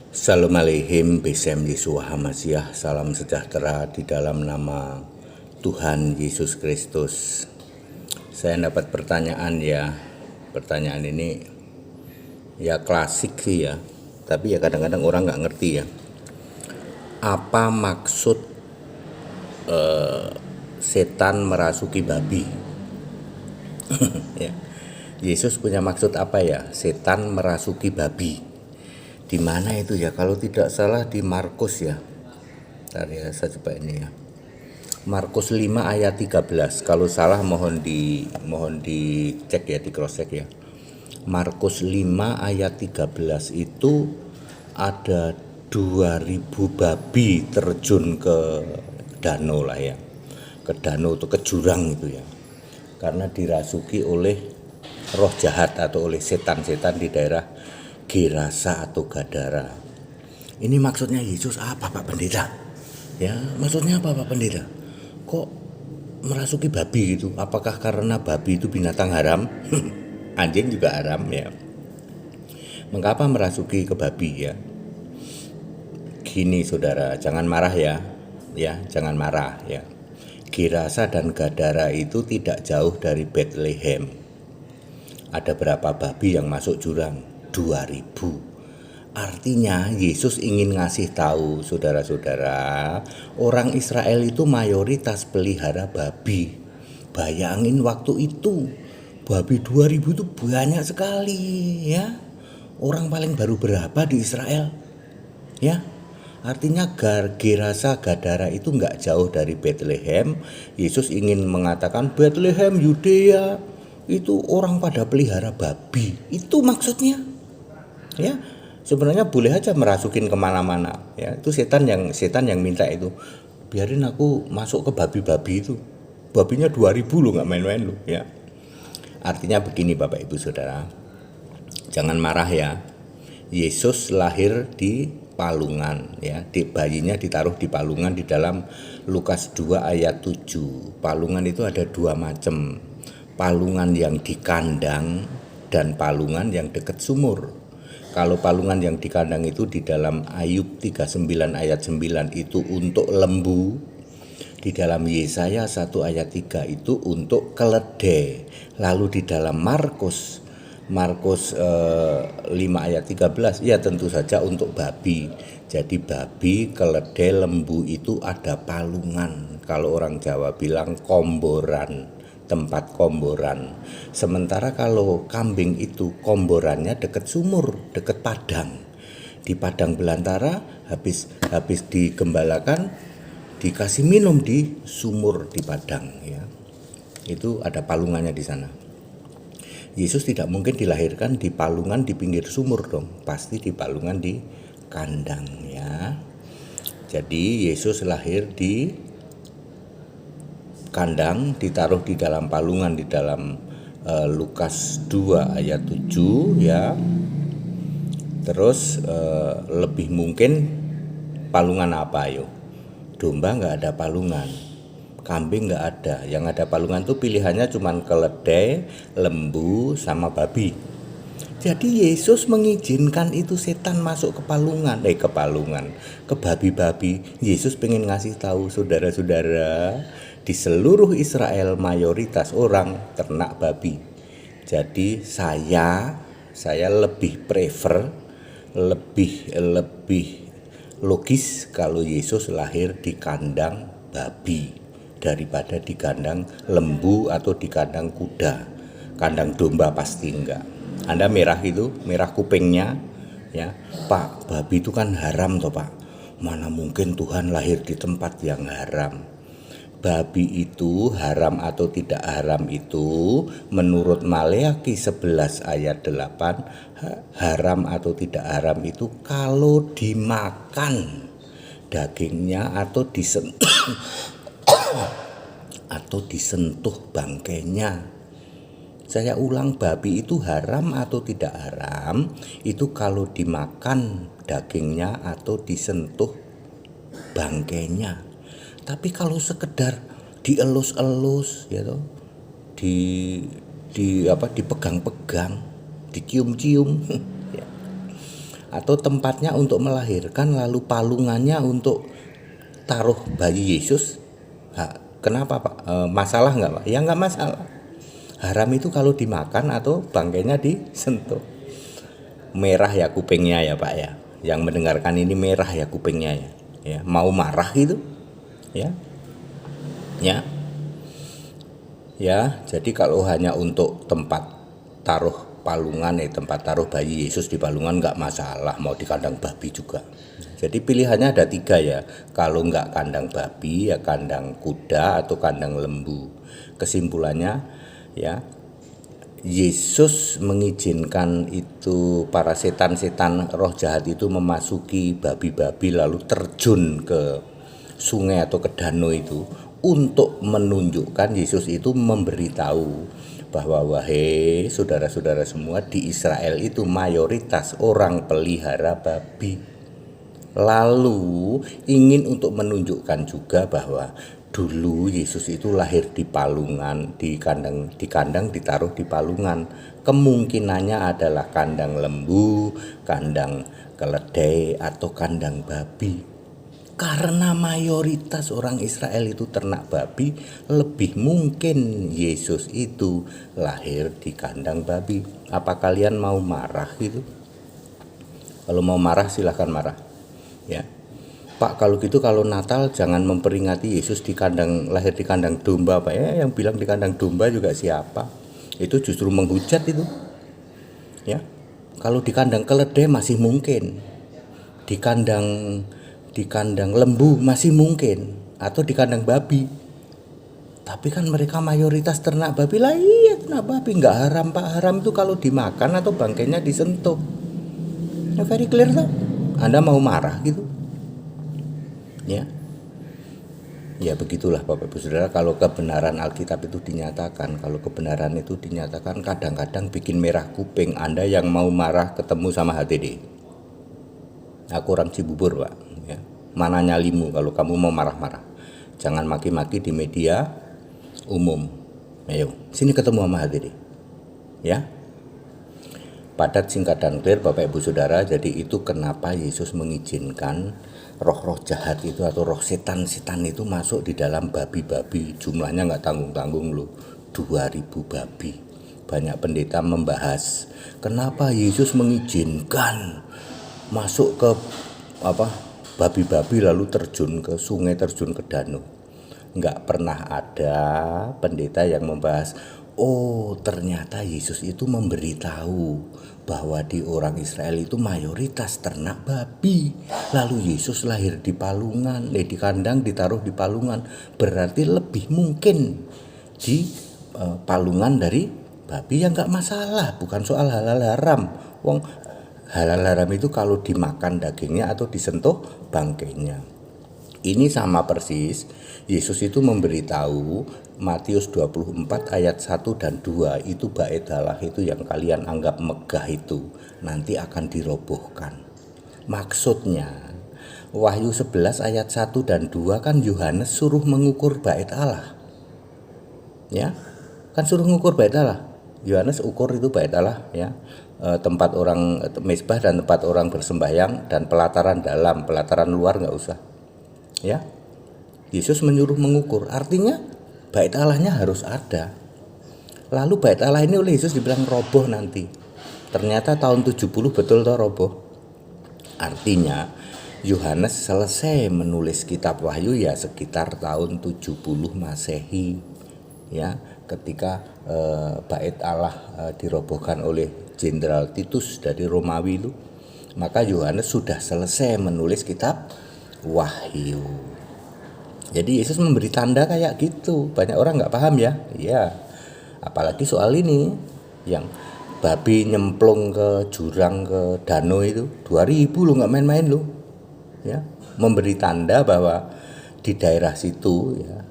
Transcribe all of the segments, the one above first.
Salam aleihim, Besem Yeshua Hamasiah, salam sejahtera di dalam nama Tuhan Yesus Kristus. Saya dapat pertanyaan ya, pertanyaan ini ya klasik sih ya, tapi ya kadang-kadang orang nggak ngerti ya. Apa maksud setan merasuki babi? Ya. Yesus punya maksud apa ya? Setan merasuki babi. Di mana itu ya? Kalau tidak salah di Markus ya. Bentar ya, saya coba ini ya. Markus 5 ayat 13. Kalau salah mohon dicek ya, di cross check ya. Markus 5 ayat 13 itu ada 2000 babi terjun ke danau lah ya. Ke danau atau ke jurang itu ya. Karena dirasuki oleh roh jahat atau oleh setan-setan di daerah Gerasa atau Gadara. Ini maksudnya Yesus apa Pak Pendeta? Ya, maksudnya apa Pak Pendeta? Kok merasuki babi gitu? Apakah karena babi itu binatang haram? Anjing juga haram ya. Mengapa merasuki ke babi ya? Gini saudara, jangan marah ya. Ya, jangan marah ya. Gerasa dan Gadara itu tidak jauh dari Bethlehem. Ada berapa babi yang masuk jurang? 2000. Artinya Yesus ingin ngasih tahu saudara-saudara, orang Israel itu mayoritas pelihara babi. Bayangin waktu itu, babi 2000 itu banyak sekali ya. Orang paling baru berapa di Israel? Ya. Artinya Gerasa Gadara itu nggak jauh dari Bethlehem. Yesus ingin mengatakan Bethlehem Yudea itu orang pada pelihara babi. Itu maksudnya. Ya, sebenarnya boleh aja merasukin kemana-mana ya, itu setan yang minta itu, biarin aku masuk ke babi-babi itu, babinya 2000 loh, nggak main-main loh ya. Artinya begini Bapak Ibu Saudara, jangan marah ya. Yesus lahir di palungan ya, bayinya ditaruh di palungan di dalam Lukas 2 ayat 7. Palungan itu ada dua macam, palungan yang di kandang dan palungan yang dekat sumur. Kalau palungan yang di kandang itu di dalam Ayub 39 ayat 9 itu untuk lembu. Di dalam Yesaya 1 ayat 3 itu untuk keledai. Lalu di dalam Markus 5 ayat 13 ya tentu saja untuk babi. Jadi babi, keledai, lembu itu ada palungan. Kalau orang Jawa bilang komboran, tempat komboran. Sementara kalau kambing itu komborannya dekat sumur, dekat padang. Di padang belantara habis digembalakan dikasih minum di sumur di padang ya. Itu ada palungannya di sana. Yesus tidak mungkin dilahirkan di palungan di pinggir sumur dong, pasti di palungan di kandang ya. Jadi Yesus lahir di kandang, ditaruh di dalam palungan di dalam Lukas 2 ayat 7 ya. Terus lebih mungkin palungan apa ayo? Domba nggak ada palungan, kambing nggak ada. Yang ada palungan tuh pilihannya cuman keledai, lembu sama babi. Jadi Yesus mengizinkan itu setan masuk ke palungan, ke babi-babi. Yesus pengen ngasih tahu saudara-saudara, di seluruh Israel mayoritas orang ternak babi. Jadi saya lebih prefer, lebih logis kalau Yesus lahir di kandang babi daripada di kandang lembu atau di kandang kuda. Kandang domba pasti enggak. Anda merah itu, merah kupingnya ya. Pak, babi itu kan haram toh Pak. Mana mungkin Tuhan lahir di tempat yang haram. Babi itu haram atau tidak haram itu menurut Maleakhi 11 ayat 8, haram atau tidak haram itu kalau dimakan dagingnya atau disentuh bangkainya. Saya ulang, babi itu haram atau tidak haram itu kalau dimakan dagingnya atau disentuh bangkainya. Tapi kalau sekedar dielus-elus ya toh, dipegang-pegang, dicium-cium ya. atau tempatnya untuk melahirkan lalu palungannya untuk taruh bayi Yesus? Kenapa Pak? Masalah nggak Pak? Ya nggak masalah. Haram itu kalau dimakan atau bangkainya disentuh. Merah ya kupingnya ya Pak ya. Yang mendengarkan ini merah ya kupingnya ya. Ya, mau marah gitu? Ya. Ya. Ya, jadi kalau hanya untuk tempat taruh palungan tempat taruh bayi Yesus di palungan nggak masalah, mau di kandang babi juga. Jadi pilihannya ada 3 ya. Kalau nggak kandang babi ya kandang kuda atau kandang lembu. Kesimpulannya ya, Yesus mengizinkan itu para setan-setan roh jahat itu memasuki babi-babi lalu terjun ke sungai atau ke danau itu untuk menunjukkan Yesus itu memberitahu bahwa wahai saudara-saudara semua, di Israel itu mayoritas orang pelihara babi. Lalu ingin untuk menunjukkan juga bahwa dulu Yesus itu lahir di palungan, di kandang ditaruh di palungan. Kemungkinannya adalah kandang lembu, kandang keledai atau kandang babi. Karena mayoritas orang Israel itu ternak babi, lebih mungkin Yesus itu lahir di kandang babi. Apa kalian mau marah gitu? Kalau mau marah silahkan marah. Ya. Pak, kalau gitu kalau Natal jangan memperingati Yesus di kandang, lahir di kandang domba Pak ya. Yang bilang di kandang domba juga siapa? Itu justru menghujat itu. Ya. Kalau di kandang keledai masih mungkin. Di kandang lembu masih mungkin, atau di kandang babi. Tapi kan mereka mayoritas ternak babi lah. Iya, ternak babi nggak haram Pak. Haram itu kalau dimakan atau bangkainya disentuh. Ya, very clear toh. Anda mau marah gitu? Ya. Ya begitulah Bapak Ibu Saudara, kalau kebenaran Alkitab itu dinyatakan, kalau kebenaran itu dinyatakan kadang-kadang bikin merah kuping Anda yang mau marah ketemu sama HTD. Aku orang Cibubur Pak ya. Mana nyalimu kalau kamu mau marah-marah. Jangan maki-maki di media umum. Ayo, sini ketemu sama HTD. Ya. Padat, singkat, dan clear Bapak Ibu Saudara. Jadi itu kenapa Yesus mengizinkan roh-roh jahat itu atau roh setan-setan itu masuk di dalam babi-babi. Jumlahnya nggak tanggung-tanggung loh, 2000 babi. Banyak pendeta membahas kenapa Yesus mengizinkan masuk ke babi-babi lalu terjun ke sungai, terjun ke danau. Nggak pernah ada pendeta yang membahas, oh ternyata Yesus itu memberitahu bahwa di orang Israel itu mayoritas ternak babi. Lalu Yesus lahir di palungan, di kandang ditaruh di palungan. Berarti lebih mungkin di palungan dari babi, yang nggak masalah. Bukan soal halal haram. Wong halal haram itu kalau dimakan dagingnya atau disentuh bangkainya. Ini sama persis Yesus itu memberitahu Matius 24 ayat 1 dan 2 itu bait Allah itu yang kalian anggap megah itu nanti akan dirobohkan. Maksudnya Wahyu 11 ayat 1 dan 2 kan Yohanes suruh mengukur bait Allah. Ya, kan suruh mengukur bait Allah. Yohanes ukur itu bait Allah ya. Tempat orang mezbah dan tempat orang bersembahyang dan pelataran dalam, pelataran luar nggak usah. Ya, Yesus menyuruh mengukur, artinya bait Allahnya harus ada. Lalu bait Allah ini oleh Yesus dibilang roboh nanti. Ternyata tahun 70 betul toh roboh. Artinya Yohanes selesai menulis kitab Wahyu ya sekitar tahun 70 Masehi. Ya, ketika bait Allah dirobohkan oleh Jenderal Titus dari Romawi itu, maka Yohanes sudah selesai menulis kitab Wahyu. Jadi Yesus memberi tanda kayak gitu. Banyak orang nggak paham ya. Iya. Apalagi soal ini yang babi nyemplung ke jurang ke danau itu 2000 lo, nggak main-main lo. Ya, memberi tanda bahwa di daerah situ ya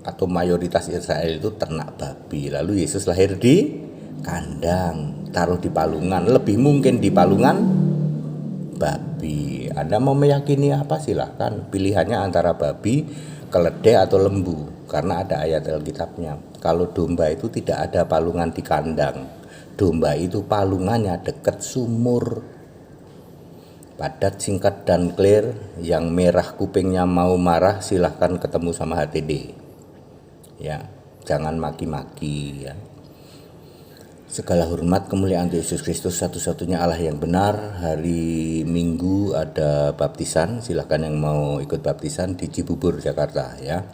atau mayoritas Israel itu ternak babi. Lalu Yesus lahir di kandang, taruh di palungan. Lebih mungkin di palungan babi. Anda mau meyakini apa silahkan. Pilihannya antara babi, keledai atau lembu. Karena ada ayat Alkitabnya. Kalau domba itu tidak ada palungan di kandang. Domba itu palungannya dekat sumur. padat, singkat, dan clear. Yang merah kupingnya mau marah silahkan ketemu sama HTD ya, jangan maki-maki ya. Segala hormat kemuliaan Yesus Kristus satu-satunya Allah yang benar. Hari Minggu ada baptisan, silahkan yang mau ikut baptisan di Cibubur Jakarta ya.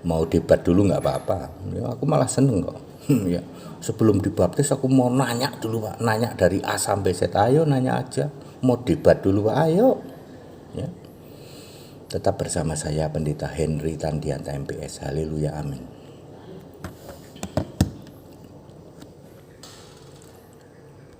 Mau debat dulu nggak apa-apa ya, aku malah seneng kok. Ya, sebelum dibaptis aku mau nanya dulu Pak, nanya dari A sampai Z, ayo nanya aja. Mau debat dulu Pak, ayo ya. Tetap bersama saya Pendeta Henry Tandianta MPS. Haleluya, amin.